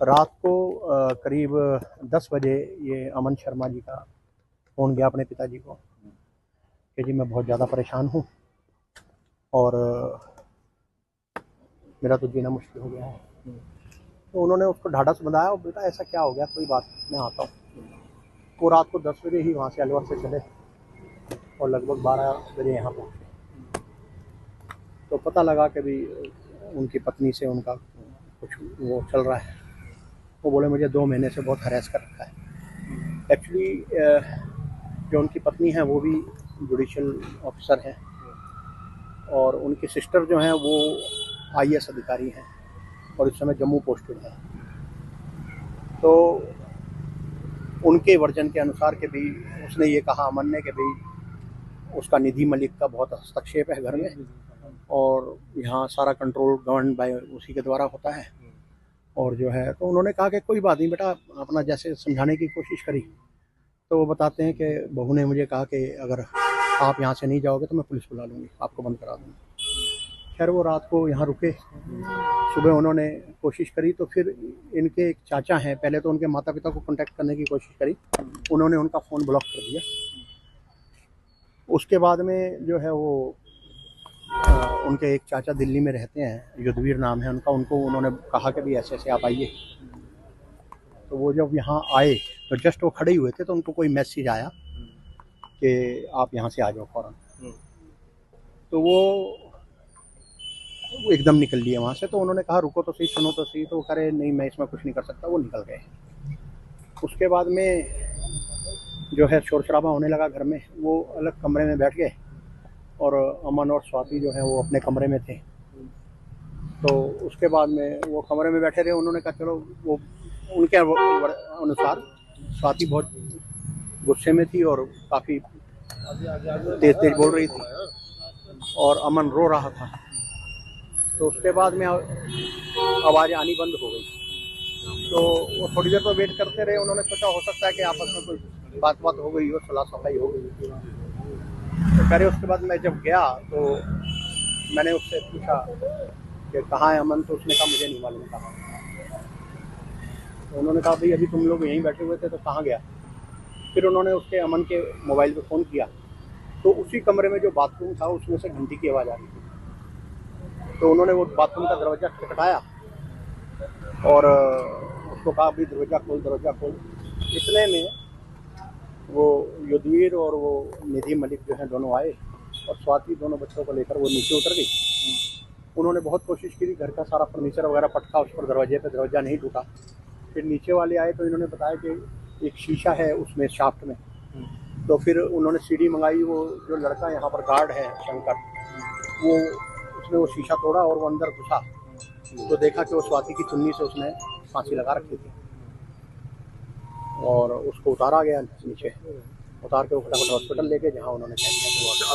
रात को करीब 10 बजे ये अमन शर्मा जी का फ़ोन गया अपने पिताजी को कि जी मैं बहुत ज़्यादा परेशान हूँ और मेरा तो जीना मुश्किल हो गया है। तो उन्होंने उसको ढाढ़स बंधाया और बेटा ऐसा क्या हो गया, कोई बात मैं आता हूँ। वो रात को 10 बजे ही वहाँ से अलवर से चले और लगभग 12 बजे यहाँ पहुँचे। तो पता लगा कि भी उनकी पत्नी से उनका कुछ वो चल रहा है। वो बोले मुझे 2 महीने से बहुत हरेस कर रखा है। एक्चुअली जो उनकी पत्नी है वो भी जुडिशल ऑफिसर हैं और उनकी सिस्टर जो हैं वो IAS अधिकारी हैं और इस समय जम्मू पोस्टेड है। तो उनके वर्जन के अनुसार के भी उसने ये कहा अमन ने कि भाई उसका निधि मलिक का बहुत हस्तक्षेप है घर में और यहाँ सारा कंट्रोल गवर्न बाय उसी के द्वारा होता है। और जो है तो उन्होंने कहा कि कोई बात नहीं बेटा, अपना जैसे समझाने की कोशिश करी। तो वो बताते हैं कि बहू ने मुझे कहा कि अगर आप यहाँ से नहीं जाओगे तो मैं पुलिस बुला लूँगी, आपको बंद करा दूँगी। खैर वो रात को यहाँ रुके। सुबह उन्होंने कोशिश करी तो फिर इनके एक चाचा हैं, पहले तो उनके माता पिता को कांटेक्ट करने की कोशिश करी, उन्होंने उनका फ़ोन ब्लॉक कर दिया। उसके बाद में जो है वो उनके एक चाचा दिल्ली में रहते हैं, युद्धवीर नाम है उनका, उनको उन्होंने कहा कि भी ऐसे ऐसे आप आइए। तो वो जब यहाँ आए तो जस्ट वो खड़े ही हुए थे तो उनको कोई मैसेज आया कि आप यहाँ से आ जाओ फ़ौरन। तो वो एकदम निकल लिए वहाँ से। तो उन्होंने कहा रुको तो सही, सुनो तो सही। तो वो कह रहे नहीं मैं इसमें कुछ नहीं कर सकता, वो निकल गए। उसके बाद में जो है शोर शराबा होने लगा घर में। वो अलग कमरे में बैठ गए और अमन और स्वाति जो है वो अपने कमरे में थे। तो उसके बाद में वो कमरे में बैठे रहे। उन्होंने कहा चलो, वो उनके अनुसार स्वाति बहुत गुस्से में थी और काफ़ी तेज तेज बोल रही थी और अमन रो रहा था। तो उसके बाद में आवाज़ आनी बंद हो गई। तो वो थोड़ी देर तो वेट करते रहे। उन्होंने सोचा हो सकता है कि आपस में कोई बात हो गई हो, सलाह सफाई हो गई। तो कह रहे उसके बाद मैं जब गया तो मैंने उससे पूछा कि कहाँ है अमन। तो उसने कहा मुझे नहीं मालूम कहाँ। तो उन्होंने कहा भाई अभी तुम लोग यहीं बैठे हुए थे तो कहाँ गया। फिर उन्होंने उसके अमन के मोबाइल पे फ़ोन किया तो उसी कमरे में जो बाथरूम था उसमें से घंटी की आवाज़ आ रही थी। तो उन्होंने वो बाथरूम का दरवाज़ा खटखटाया और उसको कहा भाई दरवाज़ा खोल, दरवाज़ा खोल। इतने में वो युद्धवीर और वो निधि मलिक जो है दोनों आए और स्वाति दोनों बच्चों को लेकर वो नीचे उतर गई। उन्होंने बहुत कोशिश की, घर का सारा फर्नीचर वगैरह पटका उस पर दरवाजे पे, दरवाज़ा नहीं टूटा। फिर नीचे वाले आए तो इन्होंने बताया कि एक शीशा है उसमें शाफ्ट में। तो फिर उन्होंने सीढ़ी मंगाई। वो जो लड़का यहाँ पर गार्ड है शंकर, वो उसने वो शीशा तोड़ा और वो अंदर घुसा तो देखा कि वो स्वाति की चुन्नी से उसने फांसी लगा रखी थी और उसको उतारा गया नीचे। उतार के वो फटाफट हॉस्पिटल लेके जहाँ उन्होंने कह दिया।